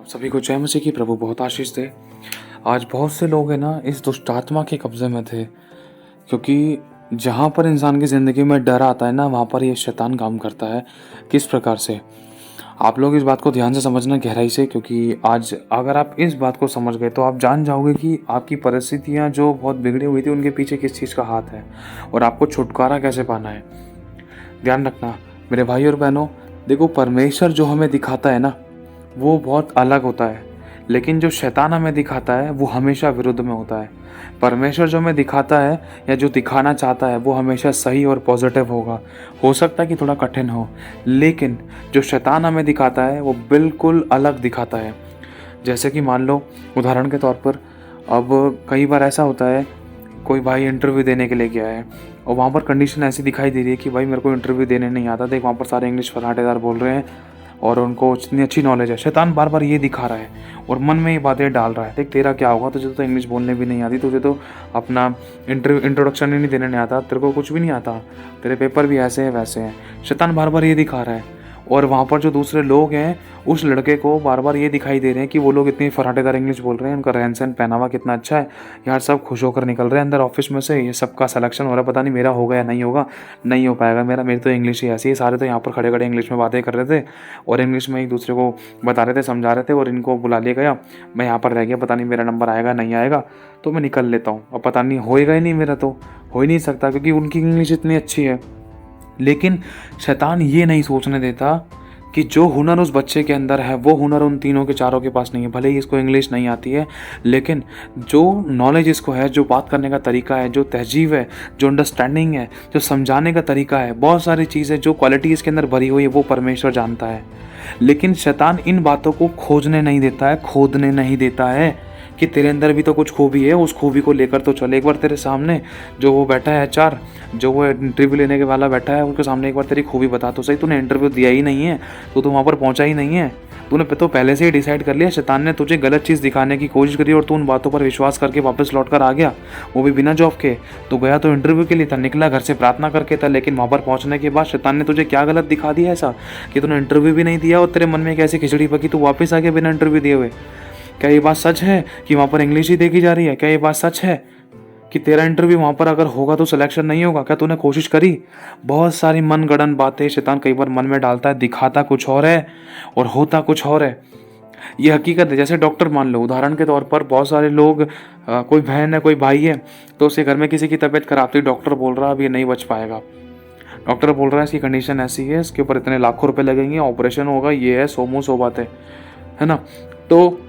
सभी को जय मसीह की। प्रभु बहुत आशीष दे। आज बहुत से लोग हैं ना इस दुष्ट आत्मा के कब्जे में थे, क्योंकि जहाँ पर इंसान की ज़िंदगी में डर आता है ना, वहाँ पर ये शैतान काम करता है। किस प्रकार से? आप लोग इस बात को ध्यान से समझना, गहराई से, क्योंकि आज अगर आप इस बात को समझ गए तो आप जान जाओगे कि आपकी परिस्थितियाँ जो बहुत बिगड़ी हुई थी उनके पीछे किस चीज़ का हाथ है और आपको छुटकारा कैसे पाना है। ध्यान रखना मेरे भाई और बहनों, देखो, परमेश्वर जो हमें दिखाता है ना वो बहुत अलग होता है, लेकिन जो शैतान हमें दिखाता है वो हमेशा विरुद्ध में होता है। परमेश्वर जो हमें दिखाता है या जो दिखाना चाहता है वो हमेशा सही और पॉजिटिव होगा। हो सकता है कि थोड़ा कठिन हो, लेकिन जो शैतान हमें दिखाता है वो बिल्कुल अलग दिखाता है। जैसे कि मान लो उदाहरण के तौर पर, अब कई बार ऐसा होता है, कोई भाई इंटरव्यू देने के लिए गया है और वहाँ पर कंडीशन ऐसी दिखाई दे रही है कि भाई मेरे को इंटरव्यू देने नहीं आता। देख, वहाँ पर सारे इंग्लिश फर्राटेदार बोल रहे हैं और उनको इतनी अच्छी नॉलेज है। शैतान बार बार ये दिखा रहा है और मन में ये बातें डाल रहा है, देख तेरा क्या होगा, तुझे तो इंग्लिश बोलने भी नहीं आती, तुझे तो अपना इंट्रोडक्शन ही नहीं देने नहीं आता, तेरे को कुछ भी नहीं आता, तेरे पेपर भी ऐसे हैं वैसे हैं। शैतान बार बार ये दिखा रहा है और वहाँ पर जो दूसरे लोग हैं उस लड़के को बार बार ये दिखाई दे रहे हैं कि वो लोग इतनी फराटेदार इंग्लिश बोल रहे हैं, उनका रहन सहन पहनावा कितना अच्छा है, यार सब खुश होकर निकल रहे हैं अंदर ऑफिस में से, ये सबका सिलेक्शन हो रहा है, पता नहीं मेरा होगा या नहीं होगा, नहीं हो पाएगा मेरी तो इंग्लिश ही ऐसी है। सारे तो यहाँ पर खड़े खड़े इंग्लिश में बातें कर रहे थे और इंग्लिश में एक दूसरे को बता रहे थे, समझा रहे थे, और इनको बुला लिया गया। मैं यहाँ पर रह गया, पता नहीं मेरा नंबर आएगा नहीं आएगा, तो मैं निकल लेता हूँ। अब पता नहीं होएगा ही नहीं, मेरा तो हो ही नहीं सकता क्योंकि उनकी इंग्लिश इतनी अच्छी है। लेकिन शैतान ये नहीं सोचने देता कि जो हुनर उस बच्चे के अंदर है वो हुनर उन तीनों के चारों के पास नहीं है। भले ही इसको इंग्लिश नहीं आती है, लेकिन जो नॉलेज इसको है, जो बात करने का तरीका है, जो तहजीब है, जो अंडरस्टैंडिंग है, जो समझाने का तरीका है, बहुत सारी चीज़ें जो क्वालिटी इसके अंदर भरी हुई है वो परमेश्वर जानता है। लेकिन शैतान इन बातों को खोजने नहीं देता है, खोदने नहीं देता है कि तेरे अंदर भी तो कुछ खूबी है, उस खूबी को लेकर तो चल। एक बार तेरे सामने जो वो बैठा है एचआर, जो वो इंटरव्यू लेने के वाला बैठा है, उसके सामने एक बार तेरी खूबी बता तो सही। तूने इंटरव्यू दिया ही नहीं है, तो वहाँ पर पहुँचा ही नहीं है, तूने तो पहले से ही डिसाइड कर लिया। शैतान ने तुझे गलत चीज़ दिखाने की कोशिश करी और तू उन बातों पर विश्वास करके वापस लौट कर आ गया, वो भी बिना जॉब के। तो गया तो इंटरव्यू के लिए था, निकला घर से प्रार्थना करके था, लेकिन वहाँ पर पहुँचने के बाद शैतान ने तुझे क्या गलत दिखा दिया ऐसा कि तूने इंटरव्यू भी नहीं दिया और तेरे मन में एक ऐसी खिचड़ी पकी, तू वापस आ गया बिना इंटरव्यू दिए हुए। क्या ये बात सच है कि वहाँ पर इंग्लिश ही देखी जा रही है? क्या ये बात सच है कि तेरा इंटरव्यू वहाँ पर अगर होगा तो सिलेक्शन नहीं होगा? क्या तूने कोशिश करी? बहुत सारी मनगढ़ंत बातें शैतान कई बार मन में डालता है, दिखाता कुछ और है और होता कुछ और है। ये हकीकत है। जैसे डॉक्टर मान लो, उदाहरण के तौर पर, बहुत सारे लोग, कोई बहन है, कोई भाई है, तो उसके घर में किसी की तबीयत खराब थी, डॉक्टर बोल रहा है अब ये नहीं बच पाएगा, डॉक्टर बोल रहा है इसकी कंडीशन ऐसी है, इसके ऊपर इतने लाखों रुपए लगेंगे, ऑपरेशन होगा, ये है, सौ मुँह सौ बातें, है ना। तो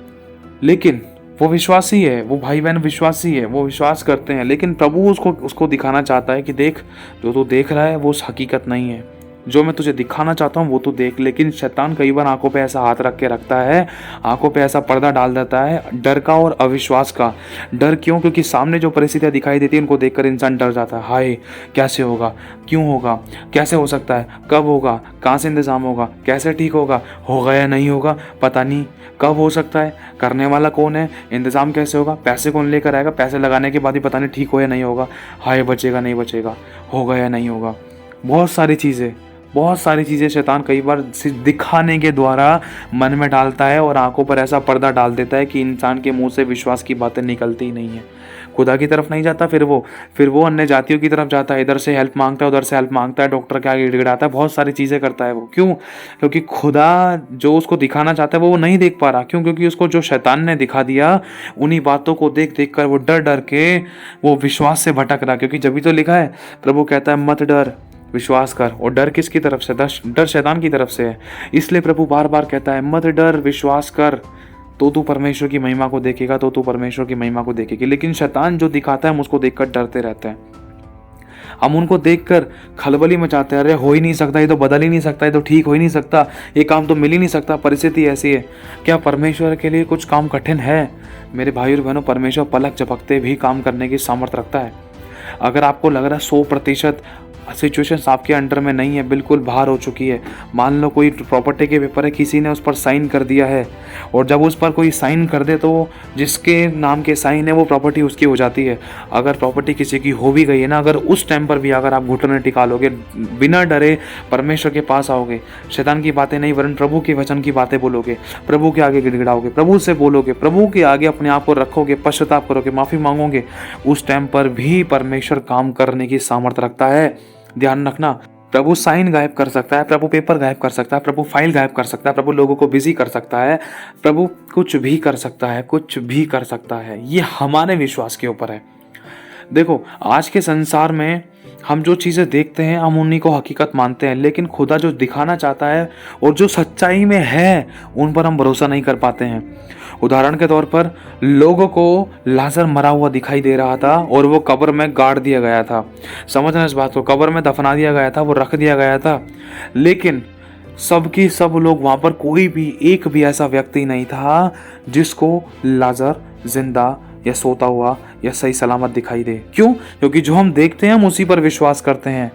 लेकिन वो विश्वासी है, वो भाई बहन विश्वासी है, वो विश्वास करते हैं, लेकिन प्रभु उसको दिखाना चाहता है कि देख, जो तू देख रहा है वो हकीकत नहीं है, जो मैं तुझे दिखाना चाहता हूँ वो तू देख। लेकिन शैतान कई बार आंखों पे ऐसा हाथ रख के रखता है, आंखों पे ऐसा पर्दा डाल देता है, डर का और अविश्वास का। डर क्यों? क्योंकि सामने जो परिस्थितियाँ दिखाई देती है उनको देखकर इंसान डर जाता है। हाय, कैसे होगा, क्यों होगा, कैसे हो सकता है, कब होगा, कहाँ से इंतज़ाम होगा, कैसे ठीक होगा या नहीं होगा, पता नहीं, कब हो सकता है, करने वाला कौन है, इंतज़ाम कैसे होगा, पैसे कौन लेकर आएगा, पैसे लगाने के बाद ही पता नहीं ठीक हो या नहीं होगा, हाय बचेगा नहीं बचेगा, होगा या नहीं होगा। बहुत सारी चीज़ें शैतान कई बार सिर्फ दिखाने के द्वारा मन में डालता है और आंखों पर ऐसा पर्दा डाल देता है कि इंसान के मुंह से विश्वास की बातें निकलती ही नहीं है। खुदा की तरफ नहीं जाता, फिर वो अन्य जातियों की तरफ जाता है, इधर से हेल्प मांगता है, उधर से हेल्प मांगता है, डॉक्टर के आगे गिड़गिड़ाता है, बहुत सारी चीज़ें करता है वो। क्यों? क्योंकि खुदा जो उसको दिखाना चाहता है वो नहीं देख पा रहा। क्यों? क्योंकि उसको जो शैतान ने दिखा दिया, उन्हीं बातों को देख देख कर वो डर डर के वो विश्वास से भटक रहा। क्योंकि जब भी तो लिखा है, प्रभु कहता है मत डर, विश्वास कर। और डर किसकी तरफ से? डर शैतान की तरफ से है। इसलिए प्रभु बार बार कहता है मत डर, विश्वास कर, तो तू परमेश्वर की महिमा को देखेगा, तो तू परमेश्वर की महिमा को देखेगी। लेकिन शैतान जो दिखाता है हम उसको देखकर डरते रहते हैं, हम उनको देखकर खलबली मचाते हैं, अरे हो ही नहीं सकता, ये तो बदल ही नहीं सकता, ये तो ठीक हो ही नहीं सकता, ये काम तो मिल ही नहीं सकता, परिस्थिति ऐसी है। क्या परमेश्वर के लिए कुछ काम कठिन है? मेरे भाई और बहनों, परमेश्वर पलक झपकते भी काम करने की सामर्थ्य रखता है। अगर आपको लग रहा है 100% सिचुएशन आपके अंडर में नहीं है, बिल्कुल बाहर हो चुकी है। मान लो कोई प्रॉपर्टी के पेपर है, किसी ने उस पर साइन कर दिया है, और जब उस पर कोई साइन कर दे तो जिसके नाम के साइन है वो प्रॉपर्टी उसकी हो जाती है। अगर प्रॉपर्टी किसी की हो भी गई है ना, अगर उस टाइम पर भी अगर आप घुटने टिका लोगे, बिना डरे परमेश्वर के पास आओगे, शैतान की बातें नहीं वरन प्रभु के वचन की बातें बोलोगे, प्रभु के आगे गिड़गिड़ाओगे, प्रभु से बोलोगे, प्रभु के आगे अपने आप को रखोगे, पश्चाताप करोगे, माफ़ी मांगोगे, उस टाइम पर भी परमेश्वर काम करने की सामर्थ्य रखता है। ध्यान रखना, प्रभु साइन गायब कर सकता है, प्रभु पेपर गायब कर सकता है, प्रभु फाइल गायब कर सकता है, प्रभु लोगों को बिजी कर सकता है, प्रभु कुछ भी कर सकता है, कुछ भी कर सकता है। ये हमारे विश्वास के ऊपर है। देखो, आज के संसार में हम जो चीज़ें देखते हैं हम उन्हीं को हकीकत मानते हैं, लेकिन खुदा जो दिखाना चाहता है और जो सच्चाई में है उन पर हम भरोसा नहीं कर पाते हैं। उदाहरण के तौर पर लोगों को लाजर मरा हुआ दिखाई दे रहा था और वो कब्र में गाड़ दिया गया था। समझना इस बात को, कब्र में दफना दिया गया था, वो रख दिया गया था, लेकिन सबकी सब लोग वहाँ पर कोई भी एक भी ऐसा व्यक्ति नहीं था जिसको लाजर जिंदा या सोता हुआ या सही सलामत दिखाई दे। क्यों? क्योंकि जो हम देखते हैं हम उसी पर विश्वास करते हैं।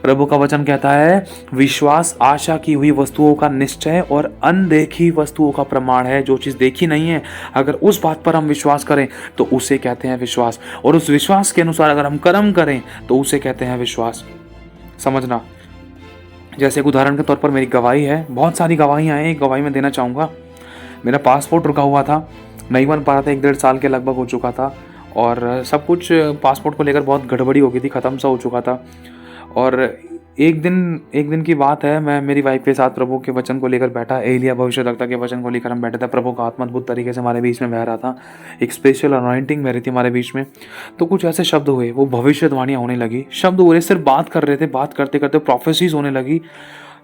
प्रभु का वचन कहता है, विश्वास आशा की हुई वस्तुओं का निश्चय और अनदेखी वस्तुओं का प्रमाण है। जो चीज़ देखी नहीं है, अगर उस बात पर हम विश्वास करें तो उसे कहते हैं विश्वास, और उस विश्वास के अनुसार अगर हम कर्म करें तो उसे कहते हैं विश्वास। समझना, जैसे एक उदाहरण के तौर पर मेरी गवाही है, बहुत सारी गवाहियाँ हैं, एक गवाही मैं देना चाहूँगा। मेरा पासपोर्ट रुका हुआ था, नहीं बन पा रहा था, 1-1.5 साल के लगभग हो चुका था, और सब कुछ पासपोर्ट को लेकर बहुत गड़बड़ी हो गई थी, ख़त्म सा हो चुका था। और एक दिन की बात है, मैं मेरी वाइफ के साथ प्रभु के वचन को लेकर बैठा, एलिया भविष्यद्वक्ता के वचन को लेकर हम बैठे थे। प्रभु का आत्मा अद्भुत तरीके से हमारे बीच में बह रहा था, एक स्पेशल अनॉइंटिंग बह रही थी हमारे बीच में। तो कुछ ऐसे शब्द हुए, वो भविष्यवाणियाँ होने लगी, शब्द हो रहे, सिर्फ बात कर रहे थे, बात करते करते प्रोफेसीज होने लगी।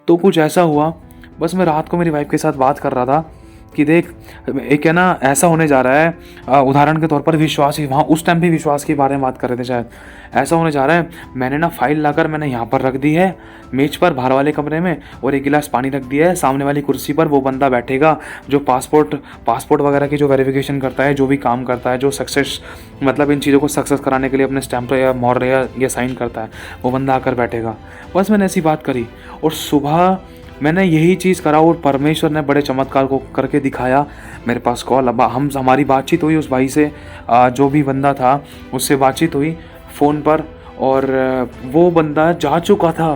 तो कुछ ऐसा हुआ, बस मैं रात को मेरी वाइफ के साथ बात कर रहा था कि देख, एक है ना ऐसा होने जा रहा है, उदाहरण के तौर पर विश्वास ही, वहाँ उस टाइम भी विश्वास के बारे में बात कर रहे थे शायद, ऐसा होने जा रहा है, मैंने ना फाइल लाकर मैंने यहाँ पर रख दी है मेज पर बाहर वाले कमरे में, और एक गिलास पानी रख दिया है सामने वाली कुर्सी पर। वो बंदा बैठेगा जो पासपोर्ट वगैरह की जो वेरिफिकेशन करता है, जो भी काम करता है, जो सक्सेस मतलब इन चीज़ों को सक्सेस कराने के लिए अपने स्टैंप या मोहर या साइन करता है, वो बंदा आकर बैठेगा। बस मैंने ऐसी बात करी और सुबह मैंने यही चीज़ करा और परमेश्वर ने बड़े चमत्कार को करके दिखाया। मेरे पास कॉल, अब हमारी बातचीत हुई उस भाई से, जो भी बंदा था उससे बातचीत हुई फ़ोन पर, और वो बंदा जा चुका था,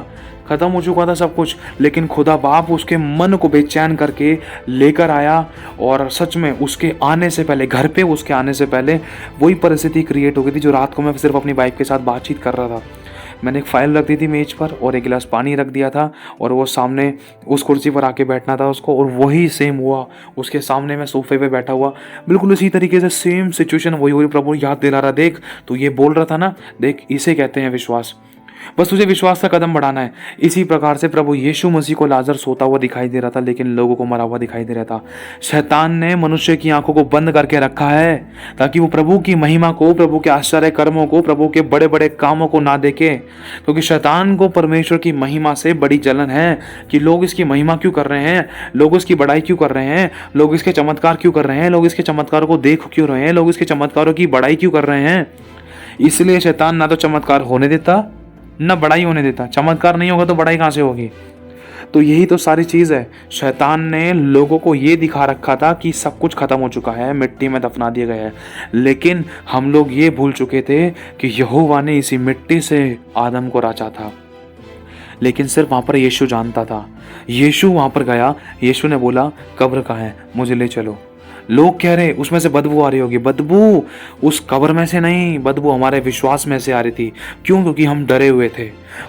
ख़त्म हो चुका था सब कुछ, लेकिन खुदा बाप उसके मन को बेचैन करके लेकर आया। और सच में उसके आने से पहले, घर पे उसके आने से पहले वही परिस्थिति क्रिएट हो गई थी जो रात को मैं सिर्फ अपनी वाइफ के साथ बातचीत कर रहा था। मैंने एक फ़ाइल रख दी थी मेज पर और एक गिलास पानी रख दिया था, और वो सामने उस कुर्सी पर आके बैठना था उसको, और वही सेम हुआ। उसके सामने मैं सोफे पे बैठा हुआ, बिल्कुल उसी तरीके से सेम सिचुएशन वही हो रही। प्रभु याद दिला रहा, देख तू ये बोल रहा था ना, देख इसे कहते हैं विश्वास, बस तुझे विश्वास का कदम बढ़ाना है। इसी प्रकार से प्रभु यीशु मसीह को लाजर सोता हुआ दिखाई दे रहा था, लेकिन लोगों को मरा हुआ दिखाई दे रहा था। शैतान ने मनुष्य की आंखों को बंद करके रखा है ताकि वो प्रभु की महिमा को, प्रभु के आश्चर्य कर्मों को, प्रभु के बड़े बड़े कामों को ना देखे, क्योंकि शैतान को परमेश्वर की महिमा से बड़ी जलन है कि लोग इसकी महिमा क्यों कर रहे हैं, लोग इसकी बड़ाई क्यों कर रहे हैं, लोग इसके चमत्कार क्यों कर रहे हैं, लोग इसके चमत्कारों को देख क्यों रहे हैं, लोग इसके चमत्कारों की बड़ाई क्यों कर रहे हैं। इसलिए शैतान ना तो चमत्कार होने देता न बड़ाई होने देता। चमत्कार नहीं होगा तो बड़ाई कहाँ से होगी। तो यही तो सारी चीज़ है। शैतान ने लोगों को ये दिखा रखा था कि सब कुछ खत्म हो चुका है, मिट्टी में दफना दिया गया है, लेकिन हम लोग ये भूल चुके थे कि यहोवा ने इसी मिट्टी से आदम को रचा था। लेकिन सिर्फ वहाँ पर यीशु जानता था। यीशु वहाँ पर गया, यीशु ने बोला कब्र कहाँ है, मुझे ले चलो। लोग कह रहे उसमें से बदबू आ रही होगी। बदबू उस कब्र में से नहीं, बदबू हमारे विश्वास में से आ रही थी। क्यों? क्योंकि हम डरे हुए थे।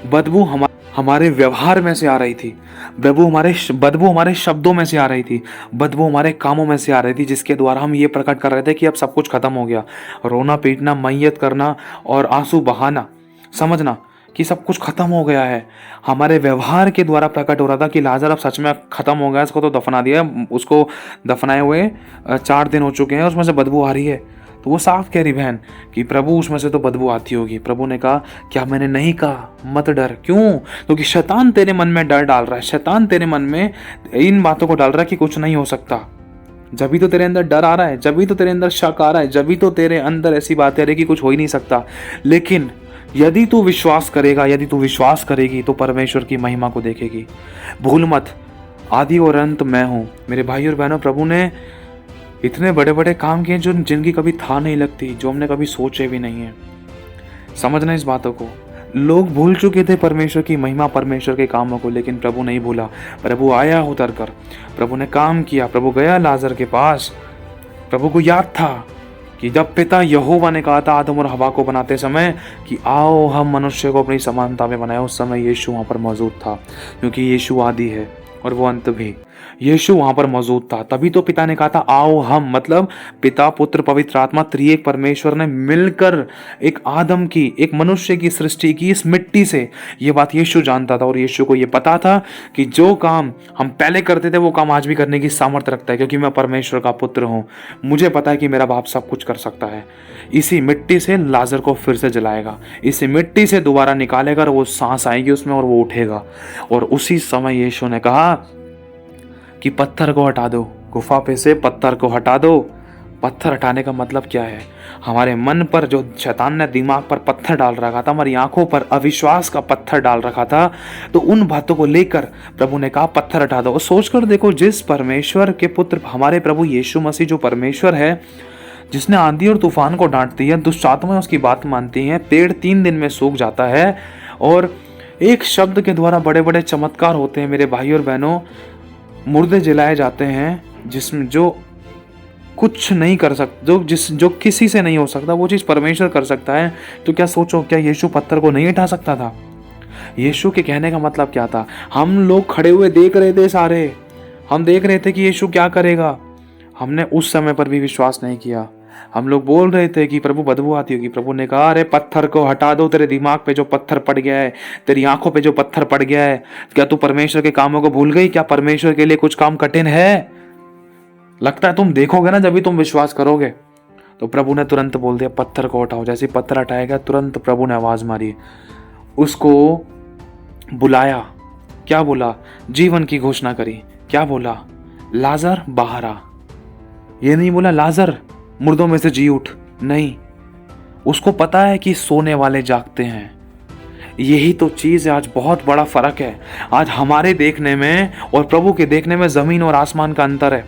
बदबू हमारे व्यवहार में से आ रही थी। बदबू हमारे शब्दों में से आ रही थी। बदबू हमारे कामों में से आ रही थी, जिसके द्वारा हम ये प्रकट कर रहे थे कि अब सब कुछ खत्म हो गया। रोना पीटना, मैयत करना और आंसू बहाना, समझना कि सब कुछ खत्म हो गया है, हमारे व्यवहार के द्वारा प्रकट हो रहा था कि लाजर अब सच में खत्म हो गया। इसको तो दफना दिया, उसको दफनाए हुए 4 दिन हो चुके हैं, उसमें से बदबू आ रही है। तो वो साफ कह रही बहन कि प्रभु उसमें से तो बदबू आती होगी। प्रभु ने कहा क्या मैंने नहीं कहा मत डर। क्यों? क्योंकि शैतान तेरे मन में डर डाल रहा है। शैतान तेरे मन में इन बातों को डाल रहा है कि कुछ नहीं हो सकता। जब भी तो तेरे अंदर डर आ रहा है, जब भी तो तेरे अंदर शक आ रहा है, जब भी तो तेरे अंदर ऐसी बातें आ रही कि कुछ हो ही नहीं सकता। लेकिन यदि तू विश्वास करेगा, यदि तू विश्वास करेगी तो परमेश्वर की महिमा को देखेगी। भूल मत, आदि और अंत मैं हूँ। मेरे भाई और बहनों, प्रभु ने इतने बड़े बड़े काम किए जो जिनकी कभी था नहीं लगती, जो हमने कभी सोचे भी नहीं है। समझना इस बातों को। लोग भूल चुके थे परमेश्वर की महिमा, परमेश्वर के कामों को, लेकिन प्रभु नहीं भूला। प्रभु आया उतर कर, प्रभु ने काम किया, प्रभु गया लाजर के पास। प्रभु को याद था कि जब पिता यहोवा ने कहा था आदम और हवा को बनाते समय कि आओ हम मनुष्य को अपनी समानता में बनाए, उस समय यीशु वहाँ पर मौजूद था, क्योंकि यीशु आदि है और वो अंत भी। यीशु वहाँ पर मौजूद था, तभी तो पिता ने कहा था आओ हम, मतलब पिता पुत्र पवित्र आत्मा त्रिएक परमेश्वर ने मिलकर एक आदम की, एक मनुष्य की सृष्टि की इस मिट्टी से। ये बात यीशु जानता था और यीशु को ये पता था कि जो काम हम पहले करते थे वो काम आज भी करने की सामर्थ्य रखता है, क्योंकि मैं परमेश्वर का पुत्र हूँ। मुझे पता है कि मेरा बाप सब कुछ कर सकता है। इसी मिट्टी से लाजर को फिर से जलाएगा, इसी मिट्टी से दोबारा निकालेगा और वो सांस आएगी उसमें और वो उठेगा। और उसी समय यीशु ने कहा कि पत्थर को हटा दो, गुफा पे से पत्थर को हटा दो। पत्थर हटाने का मतलब क्या है? हमारे मन पर जो शैतान ने दिमाग पर पत्थर डाल रखा था, हमारी आंखों पर अविश्वास का पत्थर डाल रखा था, तो उन बातों को लेकर प्रभु ने कहा पत्थर हटा दो। और सोचकर देखो, जिस परमेश्वर के पुत्र हमारे प्रभु यीशु मसीह जो परमेश्वर है, जिसने आंधी और तूफान को डांट दी है, दुष्ट आत्माएं उसकी बात मानती हैं, पेड़ 3 दिन में सूख जाता है और एक शब्द के द्वारा बड़े बड़े चमत्कार होते हैं। मेरे भाई और बहनों, मुर्दे जलाए जाते हैं, जिसमें जो कुछ नहीं कर सकता, जो किसी से नहीं हो सकता, वो चीज़ परमेश्वर कर सकता है। तो क्या सोचो, क्या यीशु पत्थर को नहीं हटा सकता था? यीशु के कहने का मतलब क्या था? हम लोग खड़े हुए देख रहे थे सारे, हम देख रहे थे कि यीशु क्या करेगा। हमने उस समय पर भी विश्वास नहीं किया। हम लोग बोल रहे थे कि प्रभु बदबू आती होगी। प्रभु ने कहा अरे पत्थर को हटा दो, तेरे दिमाग पे जो पत्थर पड़ गया है, तेरी आंखों पे जो पत्थर पड़ गया है, क्या तू परमेश्वर के कामों को भूल गई? क्या परमेश्वर के लिए कुछ काम कठिन है? लगता है तुम देखोगे ना, जब भी तुम विश्वास करोगे। तो प्रभु ने तुरंत बोल दिया पत्थर को हटाओ। जैसे पत्थर हटाएगा, तुरंत प्रभु ने आवाज मारी, उसको बुलाया। क्या बोला? जीवन की घोषणा करी। क्या बोला? लाजर बाहर आ। ये नहीं बोला लाजर मुर्दों में से जी उठ, नहीं। उसको पता है कि सोने वाले जागते हैं। यही तो चीज है, आज बहुत बड़ा फर्क है। आज हमारे देखने में और प्रभु के देखने में जमीन और आसमान का अंतर है।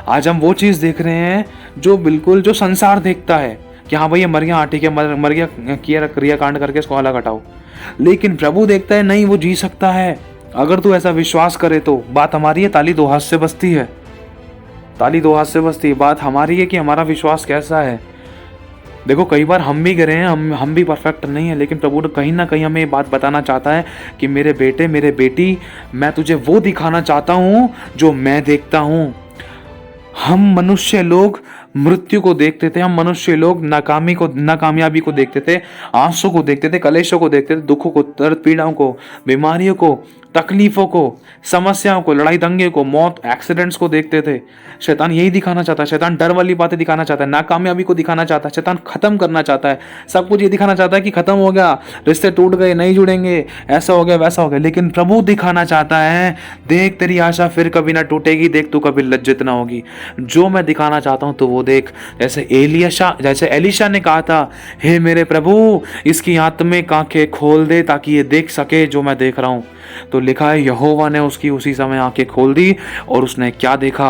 आज हम वो चीज देख रहे हैं जो बिल्कुल जो संसार देखता है कि हाँ भाई ये मर गया, ठीक है, मर गया, किया क्रियाकांड करके इसको अलग हटाओ। लेकिन प्रभु देखता है नहीं, वो जी सकता है। अगर तू ऐसा विश्वास करे तो बात हमारी है, ताली 2 हाथ से बजती है। ताली 2 हाथ से बजती है। बात हमारी है कि हमारा विश्वास कैसा है। देखो, कई बार हम भी गए हैं, हम भी परफेक्ट नहीं है, लेकिन प्रभु कहीं ना कहीं हमें ये बात बताना चाहता है कि मेरे बेटे, मेरे बेटी, मैं तुझे वो दिखाना चाहता हूँ जो मैं देखता हूँ। हम मनुष्य लोग मृत्यु को देखते थे, हम मनुष्य लोग नाकामयाबी को देखते थे, आंसू को देखते थे, कलेशों को देखते थे, दुखों को, दर्द पीड़ाओं को, बीमारियों को, तकलीफों को, समस्याओं को, लड़ाई दंगे को, मौत, एक्सीडेंट्स को देखते थे। शैतान यही दिखाना चाहता है। शैतान डर वाली बातें दिखाना चाहता है, नाकामयाबी को दिखाना चाहता है, शैतान खत्म करना चाहता है। सब कुछ ये दिखाना चाहता है कि खत्म हो गया, रिश्ते टूट गए, नहीं जुड़ेंगे, ऐसा हो गया, वैसा हो गया। लेकिन प्रभु दिखाना चाहता है, देख तेरी आशा फिर कभी ना टूटेगी, देख तू कभी लज्जित ना होगी। जो मैं दिखाना चाहता हूं तो वो देख। जैसे एलीशा ने कहा था, हे मेरे प्रभु, इसकी आत्मिक आंखें खोल दे ताकि ये देख सके जो मैं देख रहा हूं। तो लिखा है यहोवा ने उसकी उसी समय आंखें खोल दी और उसने क्या देखा?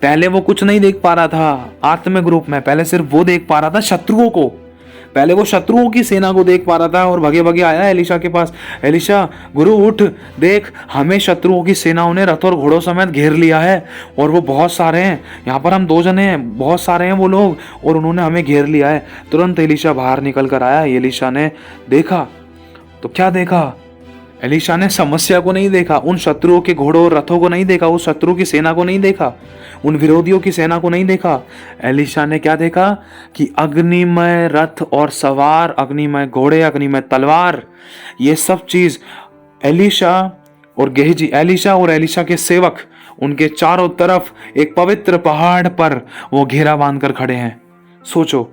पहले वो कुछ नहीं देख पा रहा था आत्मिक रूप में, पहले सिर्फ वो देख पा रहा था शत्रुओं को। पहले वो शत्रुओं की सेना को देख पा रहा था और भगे भगे आया एलीशा के पास, एलीशा गुरु उठ, देख हमें शत्रुओं की सेनाओं ने रथ और घोड़ों समेत घेर लिया है और वो बहुत सारे हैं, यहाँ पर हम 2 जने हैं, बहुत सारे हैं वो लोग और उन्होंने हमें घेर लिया है। तुरंत एलीशा बाहर निकल कर आया। एलीशा ने देखा तो क्या देखा? एलीशा ने समस्या को नहीं देखा, उन शत्रुओं के घोड़ों और रथों को नहीं देखा, उस शत्रु की सेना को नहीं देखा, उन विरोधियों की सेना को नहीं देखा। एलीशा ने क्या देखा कि अग्निमय रथ और सवार, अग्निमय घोड़े, अग्निमय तलवार, ये सब चीज एलीशा और गेहजी, एलीशा और एलीशा के सेवक, उनके चारों तरफ एक पवित्र पहाड़ पर वो घेरा बांध कर खड़े हैं। सोचो,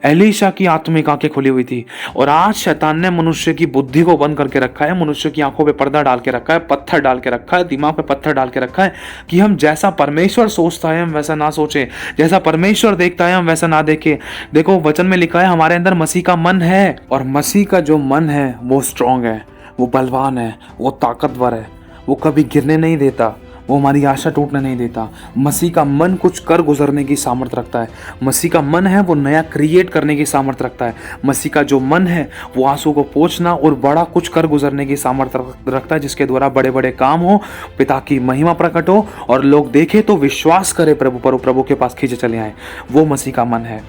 एलीशा की आत्मिक आंखें खुली हुई थी। और आज शैतान ने मनुष्य की बुद्धि को बंद करके रखा है, मनुष्य की आंखों पे पर्दा डाल के रखा है, पत्थर डाल के रखा है, दिमाग पे पत्थर डाल के रखा है कि हम जैसा परमेश्वर सोचता है हम वैसा ना सोचें, जैसा परमेश्वर देखता है हम वैसा ना देखें। देखो वचन में लिखा है हमारे अंदर मसीह का मन है, और मसीह का जो मन है वो स्ट्रांग है, वो बलवान है, वो ताकतवर है, वो कभी गिरने नहीं देता, वो हमारी आशा टूटने नहीं देता। मसीह का मन कुछ कर गुजरने की सामर्थ्य रखता है। मसीह का मन है वो नया क्रिएट करने की सामर्थ्य रखता है। मसीह का जो मन है वो आंसू को पोंछना और बड़ा कुछ कर गुजरने की सामर्थ्य रखता है, जिसके द्वारा बड़े बड़े काम हो, पिता की महिमा प्रकट हो और लोग देखे तो विश्वास करे प्रभु पर, प्रभु के पास खींचे चले आए। वो मसीह का मन है।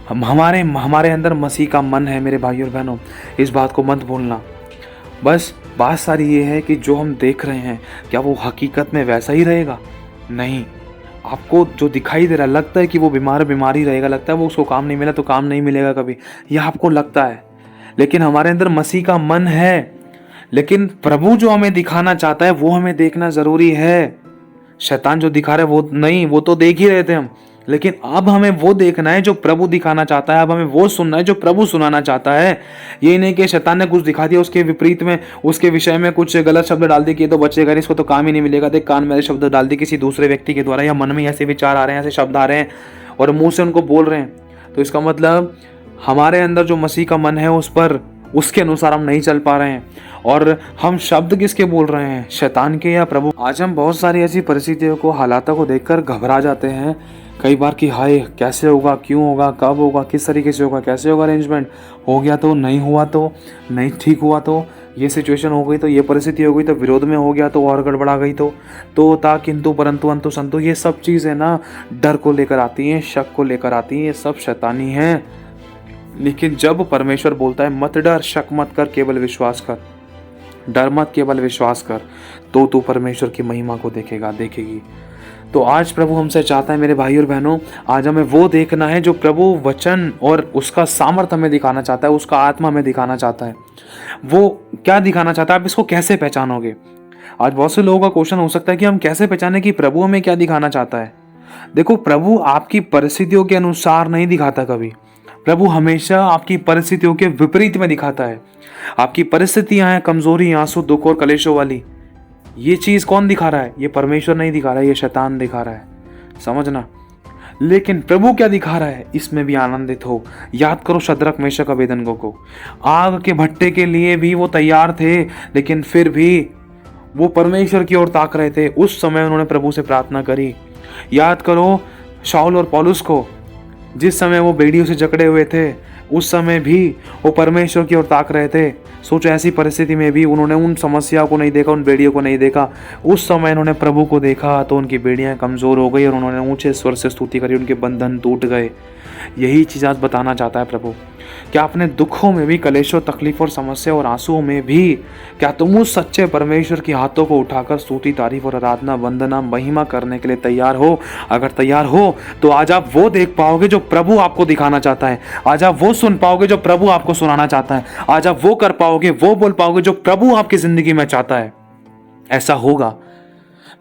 हमारे अंदर मसीह का मन है मेरे भाइयों और बहनों, इस बात को मत भूलना। बस बात सारी ये है कि जो हम देख रहे हैं क्या वो हकीकत में वैसा ही रहेगा? नहीं। आपको जो दिखाई दे रहा है, लगता है कि वो बीमार ही रहेगा, लगता है वो उसको काम नहीं मिला तो काम नहीं मिलेगा कभी, यह आपको लगता है। लेकिन हमारे अंदर मसीह का मन है। लेकिन प्रभु जो हमें दिखाना चाहता है वो हमें देखना जरूरी है। शैतान जो दिखा रहा है वो नहीं, वो तो देख ही रहे थे हम, लेकिन अब हमें वो देखना है जो प्रभु दिखाना चाहता है। अब हमें वो सुनना है जो प्रभु सुनाना चाहता है। ये नहीं कि शैतान ने कुछ दिखा दिया, उसके विपरीत में, उसके विषय में कुछ गलत शब्द डाल दिए कि तो बचेगा नहीं, इसको तो काम ही नहीं मिलेगा, देख कान में शब्द डाल दिए किसी दूसरे व्यक्ति के द्वारा, या मन में ऐसे विचार आ रहे हैं, ऐसे शब्द आ रहे हैं और मुंह से उनको बोल रहे हैं, तो इसका मतलब हमारे अंदर जो मसीह का मन है उस पर, उसके अनुसार हम नहीं चल पा रहे हैं। और हम शब्द किसके बोल रहे हैं, शैतान के या प्रभु? आज हम बहुत सारी ऐसी परिस्थितियों को, हालातों को देखकर घबरा जाते हैं कई बार कि हाय कैसे होगा, क्यों होगा, कब होगा, किस तरीके से होगा, कैसे होगा, अरेंजमेंट हो गया तो, नहीं हुआ तो, नहीं ठीक हुआ तो, ये सिचुएशन हो गई तो, ये परिस्थिति हो गई तो, विरोध में हो गया तो, और गड़बड़ा गई तो ता किंतु परंतु अंतु संतु, ये सब चीज़ें ना डर को लेकर आती हैं, शक को लेकर आती हैं, ये सब शैतानी हैं। लेकिन जब परमेश्वर बोलता है मत डर, शक मत कर, केवल विश्वास कर, डर मत केवल विश्वास कर, तो तू परमेश्वर की महिमा को देखेगा, देखेगी। तो आज प्रभु हमसे चाहता है मेरे भाई और बहनों, आज हमें वो देखना है जो प्रभु वचन और उसका सामर्थ्य हमें दिखाना चाहता है, उसका आत्मा हमें दिखाना चाहता है। वो क्या दिखाना चाहता है, आप इसको कैसे पहचानोगे? आज बहुत से लोगों का क्वेश्चन हो सकता है कि हम कैसे पहचाने कि प्रभु हमें क्या दिखाना चाहता है। देखो, प्रभु आपकी परिस्थितियों के अनुसार नहीं दिखाता कभी। प्रभु हमेशा आपकी परिस्थितियों के विपरीत में दिखाता है। आपकी परिस्थितियां हैं कमजोरी, आंसू, दुख और कलेशों वाली, ये चीज कौन दिखा रहा है? ये परमेश्वर नहीं दिखा रहा है, ये शैतान दिखा रहा है, समझना। लेकिन प्रभु क्या दिखा रहा है, इसमें भी आनंदित हो। याद करो शद्रक, मेशक, अबेदनगो को आग के भट्टे के लिए भी वो तैयार थे, लेकिन फिर भी वो परमेश्वर की ओर ताक रहे थे। उस समय उन्होंने प्रभु से प्रार्थना करी। याद करो शाऊल और पौलुस को, जिस समय वो बेड़ियों से जकड़े हुए थे, उस समय भी वो परमेश्वर की ओर ताक रहे थे। सोचो ऐसी परिस्थिति में भी उन्होंने उन समस्या को नहीं देखा, उन बेड़ियों को नहीं देखा। उस समय उन्होंने प्रभु को देखा तो उनकी बेड़ियां कमजोर हो गई और उन्होंने ऊंचे स्वर से स्तुति करी, उनके बंधन टूट गए। यही चीज़ आज बताना चाहता है प्रभु। क्या अपने दुखों में भी, कलेशों, तकलीफ और समस्या और आंसुओं में भी, क्या तुम उस सच्चे परमेश्वर के हाथों को उठाकर स्तुति, तारीफ और आराधना, वंदना, महिमा करने के लिए तैयार हो? अगर तैयार हो तो आज आप वो देख पाओगे जो प्रभु आपको दिखाना चाहता है। आज आप वो सुन पाओगे जो प्रभु आपको सुनाना चाहता है। आज आप वो कर पाओगे, वो बोल पाओगे जो प्रभु आपकी जिंदगी में चाहता है। ऐसा होगा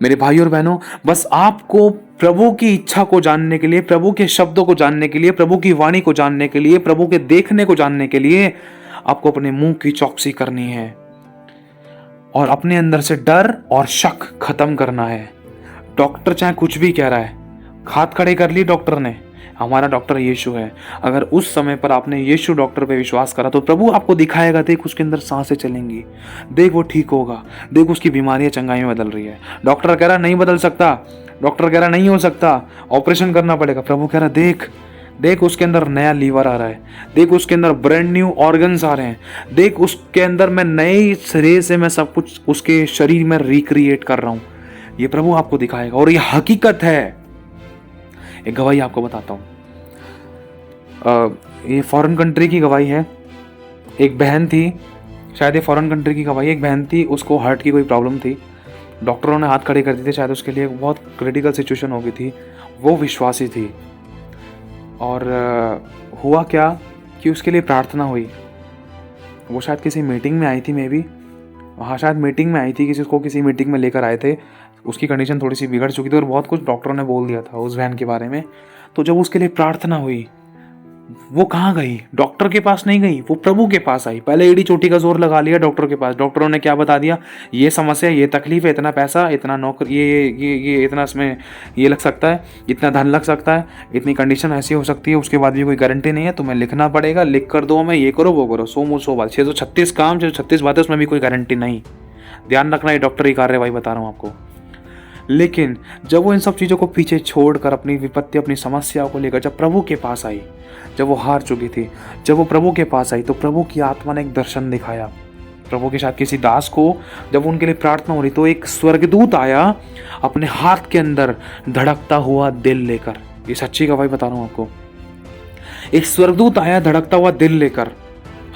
मेरे भाई और बहनों। बस आपको प्रभु की इच्छा को जानने के लिए, प्रभु के शब्दों को जानने के लिए, प्रभु की वाणी को जानने के लिए, प्रभु के देखने को जानने के लिए आपको अपने मुंह की चौकसी करनी है और अपने अंदर से डर और शक खत्म करना है। डॉक्टर चाहे कुछ भी कह रहा है, हाथ खड़े कर ली डॉक्टर ने, हमारा डॉक्टर यीशु है। अगर उस समय पर आपने यीशु डॉक्टर पे विश्वास करा तो प्रभु आपको दिखाएगा, देख उसके अंदर सांसें चलेंगी, देख वो ठीक होगा, देख उसकी बीमारियां चंगाई में बदल रही है। डॉक्टर कह रहा नहीं बदल सकता, डॉक्टर कह रहा नहीं हो सकता, ऑपरेशन करना पड़ेगा। प्रभु कह रहा देख देख उसके अंदर नया लीवर आ रहा है, देख उसके अंदर ब्रांड न्यू ऑर्गन्स आ रहे हैं, देख उसके अंदर मैं नए सिरे से मैं सब कुछ उसके शरीर में रिक्रिएट कर रहा हूँ। ये प्रभु आपको दिखाएगा और ये हकीकत है। एक गवाही आपको बताता हूँ, ये फॉरेन कंट्री की गवाही है। एक बहन थी, शायद ये फॉरेन कंट्री की गवाही, एक बहन थी, उसको हार्ट की कोई प्रॉब्लम थी। डॉक्टरों ने हाथ खड़े कर दिए थे, शायद उसके लिए बहुत क्रिटिकल सिचुएशन हो गई थी। वो विश्वासी थी और हुआ क्या कि उसके लिए प्रार्थना हुई। वो शायद किसी मीटिंग में आई थी, मे बी, हाँ शायद मीटिंग में आई थी, किसी मीटिंग में लेकर आए थे। उसकी कंडीशन थोड़ी सी बिगड़ चुकी थी और बहुत कुछ डॉक्टरों ने बोल दिया था उस बहन के बारे में। तो जब उसके लिए प्रार्थना हुई वो कहाँ गई? डॉक्टर के पास नहीं गई, वो प्रभु के पास आई। पहले एड़ी चोटी का जोर लगा लिया डॉक्टर के पास। डॉक्टरों ने क्या बता दिया? ये समस्या, ये तकलीफ है, इतना पैसा, इतना नौकर, ये इतना इसमें ये लग सकता है, इतना धन लग सकता है, इतनी कंडीशन ऐसी हो सकती है, उसके बाद भी कोई गारंटी नहीं है, तुम्हें लिखना पड़ेगा, लिख कर दो हमें, ये करो वो करो, 100 मुँह 100 बात, 636 काम, 636 बातें, उसमें भी कोई गारंटी नहीं। ध्यान रखना, ये डॉक्टर की कार्रवाई बता रहा हूँ आपको। लेकिन जब वो इन सब चीज़ों को पीछे छोड़कर अपनी विपत्ति, अपनी समस्याओं को लेकर जब प्रभु के पास आई, जब वो हार चुकी थी, जब वो प्रभु के पास आई, तो प्रभु की आत्मा ने एक दर्शन दिखाया। प्रभु के साथ किसी दास को जब उनके लिए प्रार्थना हो रही, तो एक स्वर्गदूत आया अपने हाथ के अंदर धड़कता हुआ दिल लेकर। ये सच्ची गवाही बता रहा हूँ आपको। एक स्वर्गदूत आया धड़कता हुआ दिल लेकर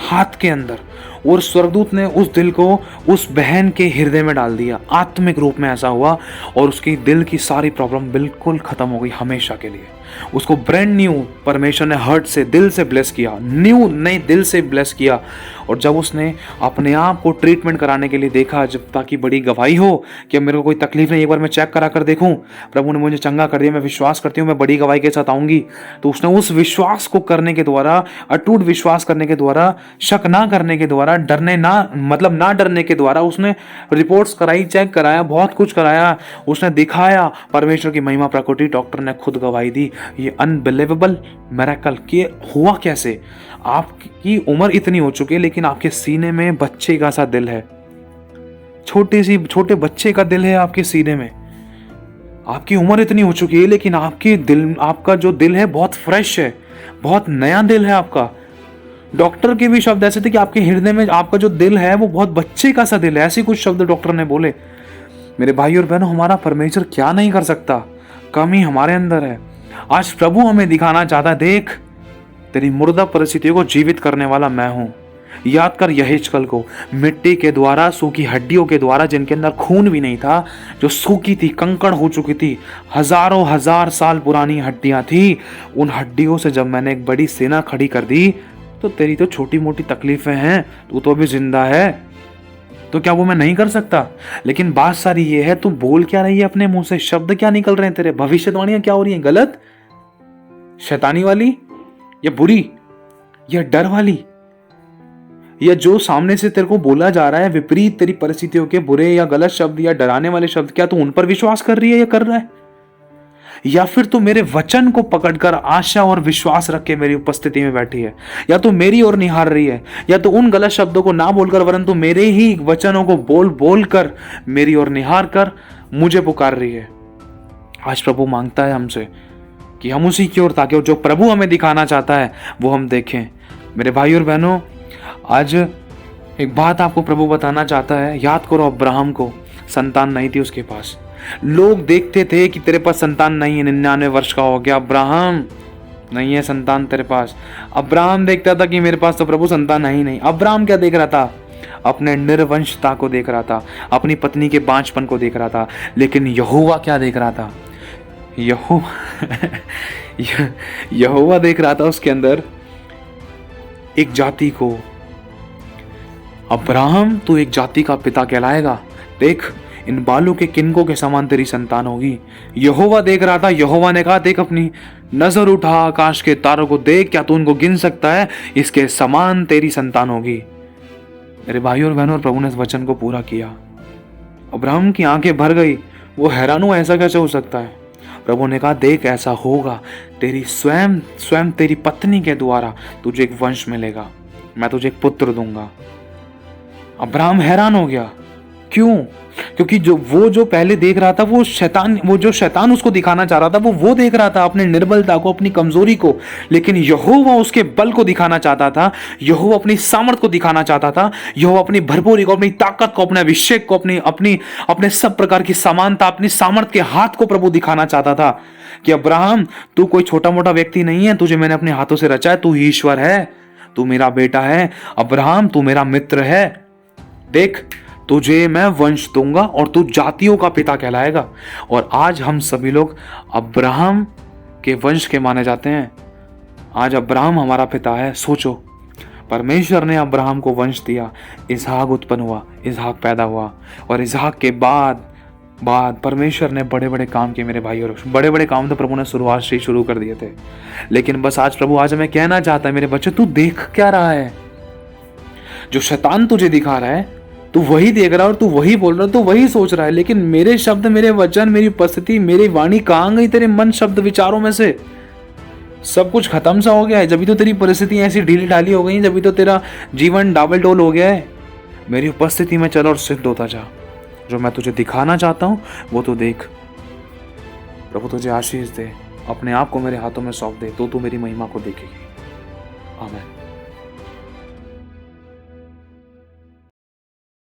हाथ के अंदर, और स्वर्गदूत ने उस दिल को उस बहन के हृदय में डाल दिया। आत्मिक रूप में ऐसा हुआ, और उसकी दिल की सारी प्रॉब्लम बिल्कुल खत्म हो गई हमेशा के लिए। उसको ब्रांड न्यू परमेश्वर ने हर्ट से, दिल से ब्लेस किया, न्यू नए दिल से ब्लेस किया। और जब उसने अपने आप को ट्रीटमेंट कराने के लिए देखा, जब ताकि बड़ी गवाही हो कि अब मेरे को कोई तकलीफ नहीं, एक बार मैं चेक करा कर देखूं, प्रभु ने मुझे चंगा कर दिया, मैं विश्वास करती हूँ मैं बड़ी गवाही के साथ आऊंगी। तो उसने उस विश्वास को करने के द्वारा, अटूट विश्वास करने के द्वारा, शक ना करने के द्वारा, डरने ना डरने के द्वारा उसने रिपोर्ट्स कराई, चेक कराया, बहुत कुछ कराया, उसने दिखाया परमेश्वर की महिमा प्रकटी। डॉक्टर ने खुद गवाही दी, ये अनबिलीवेबल मिरेकल कि हुआ कैसे। आपकी उम्र इतनी हो चुकी है, लेकिन आपके सीने में बच्चे का सा दिल है, छोटे बच्चे का दिल है आपके सीने में। आपकी उम्र इतनी हो चुकी है, लेकिन आपका जो दिल है बहुत फ्रेश है, बहुत नया दिल है आपका। डॉक्टर के भी शब्द ऐसे थे कि आपके हृदय में आपका जो दिल है वो बहुत बच्चे का सा दिल है, ऐसे कुछ शब्द डॉक्टर ने बोले। मेरे भाई और बहनों, हमारा परमेश्वर क्या नहीं कर सकता, कमी हमारे अंदर है। आज प्रभु हमें दिखाना चाहता है, देख तेरी मुर्दा परिस्थितियों को जीवित करने वाला मैं हूं। याद कर यहेजकल को, मिट्टी के द्वारा, सूखी हड्डियों के द्वारा, जिनके अंदर खून भी नहीं था, जो सूखी थी, कंकड़ हो चुकी थी, हजारों हजार साल पुरानी हड्डियां थी। उन हड्डियों से जब मैंने एक बड़ी सेना खड़ी कर दी, तो तेरी तो छोटी मोटी तकलीफें हैं, तू तो अभी जिंदा है, तो क्या वो मैं नहीं कर सकता? लेकिन बात सारी ये है, तू बोल क्या रही है अपने मुंह से, शब्द क्या निकल रहे हैं तेरे, भविष्यवाणियां क्या हो रही हैं, गलत, शैतानी वाली, या बुरी, या डर वाली, या जो सामने से तेरे को बोला जा रहा है विपरीत तेरी परिस्थितियों के बुरे या गलत शब्द या डराने वाले शब्द, क्या तू उन पर विश्वास कर रही है या कर रहा है? या फिर तू मेरे वचन को पकड़कर आशा और विश्वास रख के मेरी उपस्थिति में बैठी है, या तू मेरी ओर निहार रही है, या तो उन गलत शब्दों को ना बोलकर वरन तू मेरे ही वचनों को बोल कर मेरी ओर निहार कर मुझे पुकार रही है। आज प्रभु मांगता है हमसे कि हम उसी की ओर, ताकि जो प्रभु हमें दिखाना चाहता है वो हम देखें। मेरे भाई और बहनों, आज एक बात आपको प्रभु बताना चाहता है। याद करो अब्राहम को संतान नहीं थी उसके पास। लोग देखते थे कि तेरे पास संतान नहीं है, 99 वर्ष का हो गया, अब्राहम नहीं है संतान तेरे पास। अब्राहम देखता था कि मेरे पास तो प्रभु संतान है ही नहीं। अब्राहम क्या देख रहा था? अपने निर्वंशता को देख रहा था, अपनी पत्नी के बांझपन को देख रहा था। लेकिन यहोवा क्या देख रहा था? यहोवा देख रहा था उसके अंदर एक जाति को। अब्राहम, तू एक जाति का पिता कहलाएगा, देख इन बालों के किनकों के समान तेरी संतान होगी। यहोवा देख रहा था। यहोवा ने कहा, देख अपनी नजर उठा आकाश के तारों को देख, क्या तू उनको गिन सकता है? इसके समान तेरी संतान होगी। मेरे भाइयों और बहनों, प्रभु ने इस वचन को पूरा किया। अब्राहम की आंखें भर गई, वो हैरान हुआ, ऐसा कैसे हो सकता है? प्रभु ने कहा, देख ऐसा होगा, तेरी स्वयं तेरी पत्नी के द्वारा तुझे एक वंश मिलेगा, मैं तुझे एक पुत्र दूंगा। अब्राहम हैरान हो गया। क्यों? क्योंकि जो पहले देख रहा था वो जो शैतान उसको दिखाना चाह रहा था, वो देख रहा था अपने निर्बलता को, अपनी कमजोरी को। लेकिन यहोवा उसके बल को दिखाना चाहता था, यहोवा अपनी सामर्थ को दिखाना चाहता था, यहोवा अपनी भरपूरी को, अपनी ताकत को, अपने अभिषेक को, अपने सब प्रकार की समानता, अपनी सामर्थ के हाथ को प्रभु दिखाना चाहता था कि अब्राहम, तू कोई छोटा मोटा व्यक्ति नहीं है, तुझे मैंने अपने हाथों से रचा है, तू ही ईश्वर है, तू मेरा बेटा है। अब्राहम, तू मेरा मित्र है, देख तुझे मैं वंश दूंगा और तू जातियों का पिता कहलाएगा। और आज हम सभी लोग अब्राहम के वंश के माने जाते हैं। आज अब्राहम हमारा पिता है। सोचो, परमेश्वर ने अब्राहम को वंश दिया, इसहाक उत्पन्न हुआ, इसहाक पैदा हुआ, और इसहाक के बाद बाद परमेश्वर ने बड़े-बड़े काम किए मेरे भाई और बड़े-बड़े काम तो प्रभु ने शुरुआत से ही शुरू कर दिए थे। लेकिन बस आज प्रभु आज हमें कहना चाहता है मेरे बच्चे, तू देख क्या रहा है? जो शैतान तुझे दिखा रहा है, तू वही देख रहा है और तू वही बोल रहा है, तू वही सोच रहा है, लेकिन मेरे शब्द, मेरे वचन, मेरी उपस्थिति, मेरी वाणी कहाँ गई तेरे मन, शब्द, विचारों में से? सब कुछ खत्म सा हो गया है, जब भी तो तेरी परिस्थिति ऐसी ढीली ढाली हो गई, जब भी तो तेरा जीवन डाबल डोल हो गया है। मेरी उपस्थिति में चल और सिद्ध होता जा। जो मैं तुझे दिखाना चाहता हूँ वो तू देख। प्रभु तुझे आशीष दे, अपने आप को मेरे हाथों में सौंप दे, तो तू मेरी महिमा को देखेगी। आमीन।